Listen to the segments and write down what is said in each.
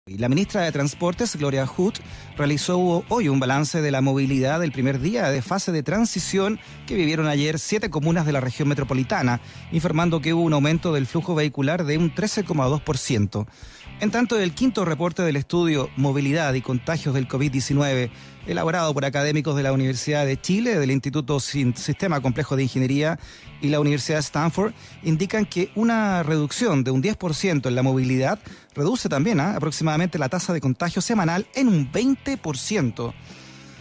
Y la ministra de Transportes, Gloria Hood, realizó hoy un balance de la movilidad del primer día de fase de transición que vivieron ayer 7 comunas de la región metropolitana, informando que hubo un aumento del flujo vehicular de un 13,2%. En tanto, el quinto reporte del estudio Movilidad y Contagios del COVID-19, elaborado por académicos de la Universidad de Chile, del Instituto Sistema Complejo de Ingeniería y la Universidad de Stanford, indican que una reducción de un 10% en la movilidad reduce también aproximadamente la tasa de contagio semanal en un 20%.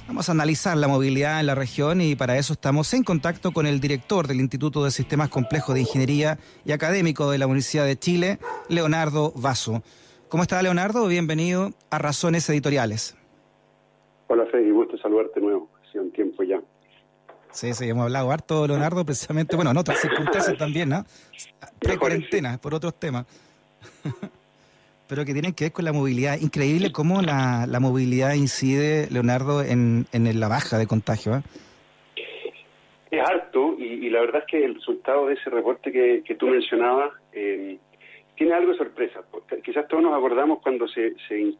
Vamos a analizar la movilidad en la región y para eso estamos en contacto con el director del Instituto de Sistemas Complejos de Ingeniería y académico de la Universidad de Chile, Leonardo Vaso. ¿Cómo está, Leonardo? Bienvenido a Razones Editoriales. Hola, Freddy, gusto saludarte de nuevo. Hace un tiempo ya. Sí, hemos hablado harto, Leonardo, precisamente, bueno, en otras circunstancias también, ¿no? Pre-cuarentena, por otros temas. Pero que tienen que ver con la movilidad. Increíble cómo la movilidad incide, Leonardo, en la baja de contagio, ¿eh? Es harto y la verdad es que el resultado de ese reporte que tú mencionabas tiene algo de sorpresa. Quizás todos nos acordamos cuando se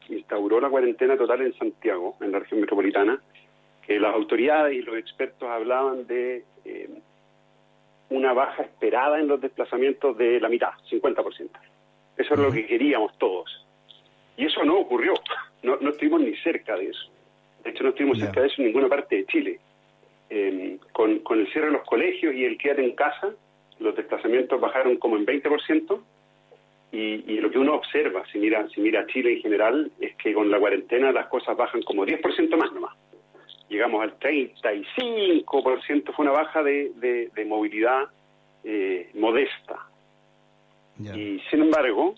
instauró la cuarentena total en Santiago, en la región metropolitana, que las autoridades y los expertos hablaban de una baja esperada en los desplazamientos de la mitad, 50%. Eso es lo que queríamos todos. Y eso no ocurrió. No estuvimos ni cerca de eso. De hecho, no estuvimos cerca de eso en ninguna parte de Chile. Con el cierre de los colegios y el quédate en casa, los desplazamientos bajaron como en 20%. Y lo que uno observa, si mira Chile en general, es que con la cuarentena las cosas bajan como 10% más nomás. Llegamos al 35%, fue una baja de movilidad modesta. Yeah. Y sin embargo,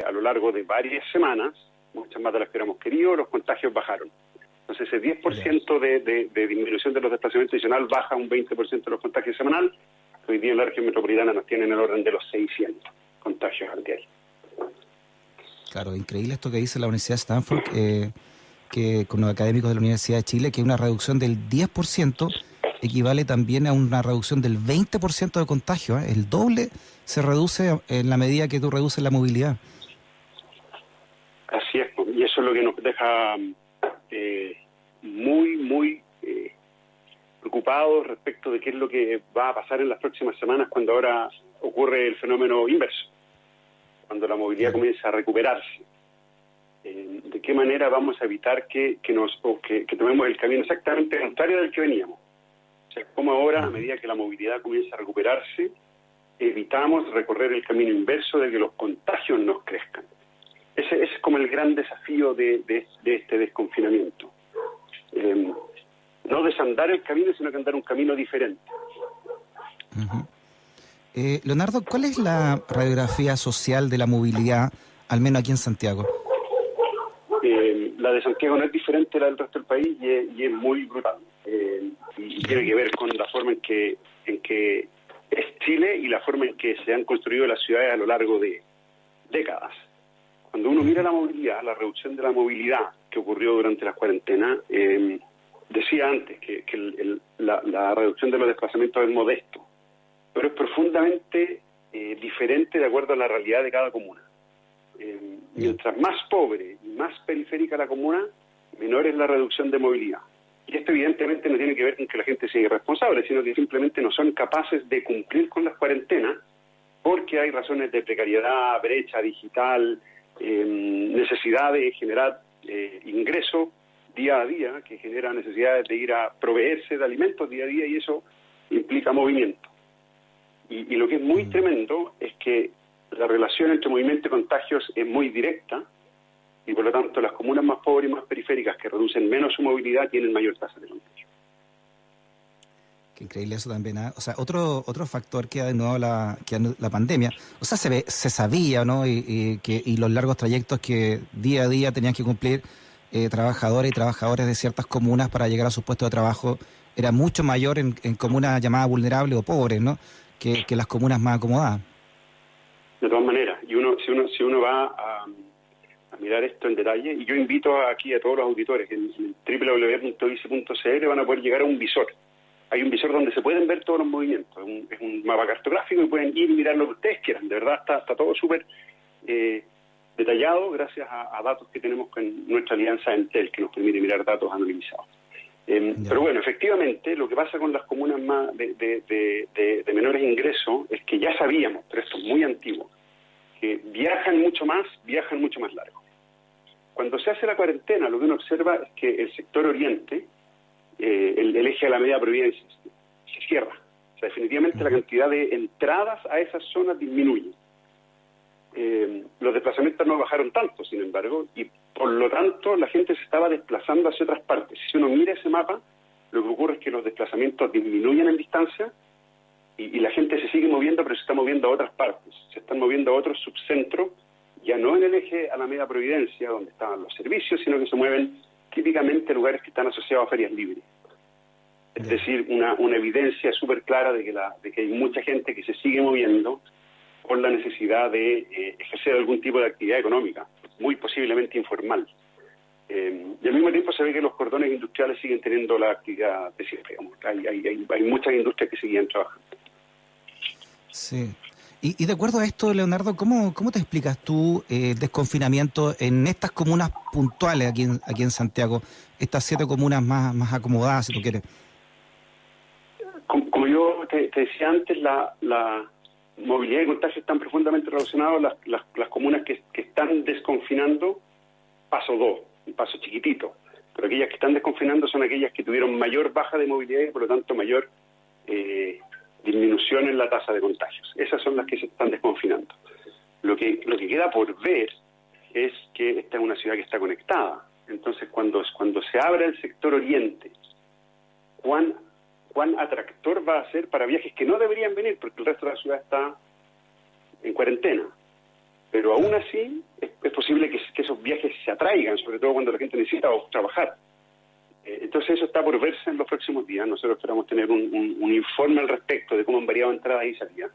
a lo largo de varias semanas, muchas más de las que hubiéramos querido, los contagios bajaron. Entonces ese 10% de disminución de los desplazamientos adicional baja un 20% de los contagios semanal. Hoy día en la región metropolitana nos tienen en el orden de los 600 contagios al diario. Claro, increíble esto que dice la Universidad de Stanford, que con los académicos de la Universidad de Chile, que una reducción del 10% equivale también a una reducción del 20% de contagio, ¿eh? El doble se reduce en la medida que tú reduces la movilidad. Así es, y eso es lo que nos deja muy preocupados respecto de qué es lo que va a pasar en las próximas semanas cuando ahora ocurre el fenómeno inverso, cuando la movilidad comienza a recuperarse. ¿De qué manera vamos a evitar que tomemos el camino exactamente contrario del que veníamos? O sea, como ahora, a medida que la movilidad comienza a recuperarse, evitamos recorrer el camino inverso de que los contagios nos crezcan. Ese es como el gran desafío de este desconfinamiento. No desandar el camino, sino que andar un camino diferente. Leonardo, ¿cuál es la radiografía social de la movilidad, al menos aquí en Santiago? La de Santiago no es diferente a la del resto del país y es muy brutal. Y tiene que ver con la forma en que es Chile y la forma en que se han construido las ciudades a lo largo de décadas. Cuando uno mira la movilidad, la reducción de la movilidad que ocurrió durante la cuarentena, decía antes que la reducción de los desplazamientos es modesto, pero es profundamente diferente de acuerdo a la realidad de cada comuna. Mientras más pobre y más periférica la comuna, menor es la reducción de movilidad. Y esto evidentemente no tiene que ver con que la gente sea irresponsable, sino que simplemente no son capaces de cumplir con las cuarentenas porque hay razones de precariedad, brecha digital, necesidad de generar ingreso día a día, que genera necesidades de ir a proveerse de alimentos día a día, y eso implica movimiento. Y lo que es muy tremendo es que la relación entre movimiento y contagios es muy directa, y por lo tanto las comunas más pobres y más periféricas que reducen menos su movilidad tienen mayor tasa de contagio. Qué increíble eso también, ¿eh? O sea, otro factor que ha de nuevo la pandemia, o sea, se sabía, ¿no? Y los largos trayectos que día a día tenían que cumplir trabajadores y trabajadores de ciertas comunas para llegar a sus puestos de trabajo era mucho mayor en comunas llamadas vulnerables o pobres, ¿no? Que las comunas más acomodadas. De todas maneras, y si uno va a mirar esto en detalle, y yo invito aquí a todos los auditores, en www.ici.cl van a poder llegar a un visor. Hay un visor donde se pueden ver todos los movimientos, es un mapa cartográfico y pueden ir y mirar lo que ustedes quieran. De verdad está todo súper detallado gracias a datos que tenemos con nuestra alianza Entel, que nos permite mirar datos anonimizados. Pero bueno, efectivamente, lo que pasa con las comunas más de menores ingresos es que ya sabíamos, pero esto es muy antiguo, que viajan mucho más largo. Cuando se hace la cuarentena, lo que uno observa es que el sector oriente, el eje de la media Providencia, se cierra. O sea, definitivamente la cantidad de entradas a esas zonas disminuye. Los desplazamientos no bajaron tanto, sin embargo, y por lo tanto la gente se estaba desplazando hacia otras partes. Si uno mira ese mapa, lo que ocurre es que los desplazamientos disminuyen en distancia y la gente se sigue moviendo, pero se está moviendo a otras partes. Se están moviendo a otros subcentros, ya no en el eje Alameda Providencia, donde estaban los servicios, sino que se mueven típicamente a lugares que están asociados a ferias libres. Es decir, una evidencia súper clara de que hay mucha gente que se sigue moviendo por la necesidad de ejercer algún tipo de actividad económica, muy posiblemente informal. Y al mismo tiempo se ve que los cordones industriales siguen teniendo la actividad de siempre. Hay muchas industrias que seguían trabajando. Sí. Y de acuerdo a esto, Leonardo, ¿cómo te explicas tú el desconfinamiento en estas comunas puntuales aquí en Santiago, estas 7 comunas más acomodadas, si tú quieres? Como yo te decía antes, la movilidad y contagio están profundamente relacionados. Las comunas que están desconfinando, paso 2, un paso chiquitito, pero aquellas que están desconfinando son aquellas que tuvieron mayor baja de movilidad y por lo tanto mayor disminución en la tasa de contagios. Esas son las que se están desconfinando. Lo que queda por ver es que esta es una ciudad que está conectada. Entonces, cuando se abra el sector oriente, ¿cuán atractor va a ser para viajes que no deberían venir porque el resto de la ciudad está en cuarentena? Pero aún así es posible que esos viajes se atraigan, sobre todo cuando la gente necesita trabajar. Entonces eso está por verse en los próximos días. Nosotros esperamos tener un informe al respecto de cómo han variado entradas y salidas.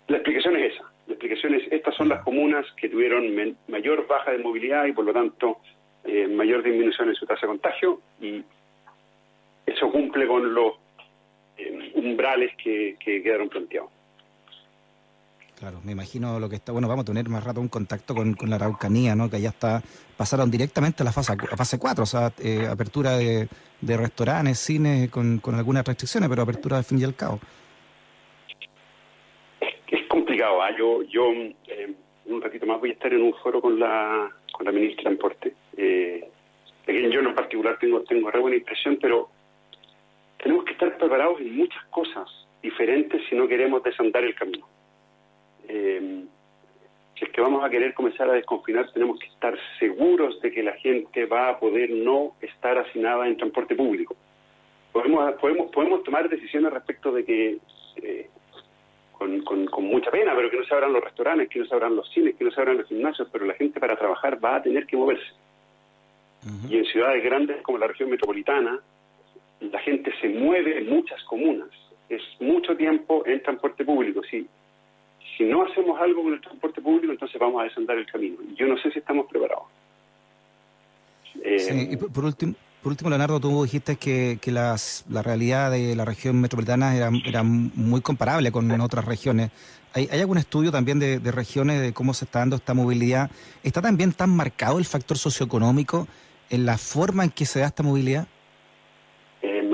La explicación es esa. La explicación es, estas son las comunas que tuvieron mayor baja de movilidad y por lo tanto mayor disminución en su tasa de contagio, y eso cumple con los umbrales que quedaron planteados. Claro, me imagino lo que está... Bueno, vamos a tener más rato un contacto con la Araucanía, ¿no? Que allá pasaron directamente a la fase 4, o sea, apertura de restaurantes, cines, con algunas restricciones, pero apertura al fin y al cabo. Es complicado, ¿eh? Yo un ratito más voy a estar en un foro con la ministra de Transporte. Yo en particular tengo re buena impresión, pero tenemos que estar preparados en muchas cosas diferentes si no queremos desandar el camino. Si es que vamos a querer comenzar a desconfinar, tenemos que estar seguros de que la gente va a poder no estar hacinada en transporte público. Podemos tomar decisiones respecto de que con mucha pena, pero que no se abran los restaurantes, que no se abran los cines, que no se abran los gimnasios, pero la gente para trabajar va a tener que moverse. Y en ciudades grandes como la región metropolitana, la gente se mueve en muchas comunas. Es mucho tiempo en transporte público. Si no hacemos algo con el transporte público, entonces vamos a desandar el camino. Yo no sé si estamos preparados. Sí, y por último, Leonardo, tú dijiste que la realidad de la región metropolitana era muy comparable con otras regiones. ¿Hay algún estudio también de regiones de cómo se está dando esta movilidad? ¿Está también tan marcado el factor socioeconómico en la forma en que se da esta movilidad?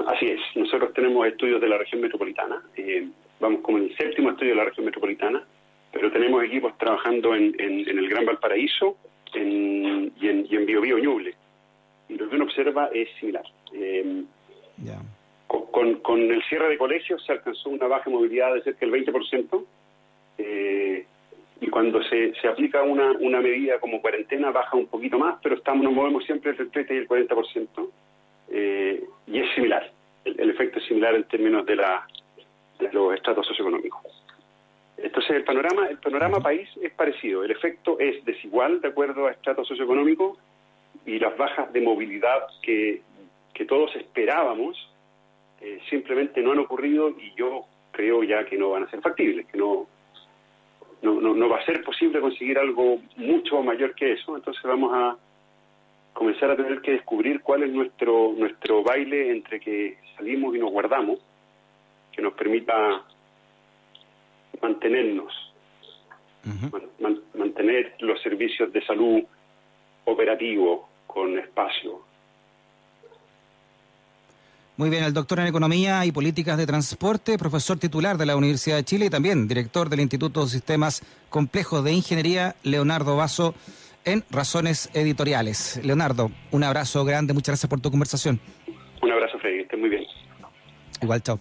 Así es. Nosotros tenemos estudios de la región metropolitana. Vamos como en el 7º estudio de la región metropolitana, pero tenemos equipos trabajando en el Gran Valparaíso y en Biobío Ñuble. Y lo que uno observa es similar. Con el cierre de colegios se alcanzó una baja de movilidad de cerca del 20%, y cuando se aplica una medida como cuarentena baja un poquito más, pero nos movemos siempre entre el 30 y el 40%, y es similar. El efecto es similar en términos de los estratos socioeconómicos. Entonces el panorama país es parecido. El efecto es desigual de acuerdo a estrato socioeconómico, y las bajas de movilidad que todos esperábamos simplemente no han ocurrido, y yo creo ya que no van a ser factibles, que no va a ser posible conseguir algo mucho mayor que eso. Entonces vamos a comenzar a tener que descubrir cuál es nuestro baile entre que salimos y nos guardamos, que nos permita mantenernos. mantener los servicios de salud operativos con espacio. Muy bien, el doctor en Economía y Políticas de Transporte, profesor titular de la Universidad de Chile y también director del Instituto de Sistemas Complejos de Ingeniería, Leonardo Basso, en Razones Editoriales. Leonardo, un abrazo grande, muchas gracias por tu conversación. Un abrazo, Freddy, que estés muy bien. Igual, chao.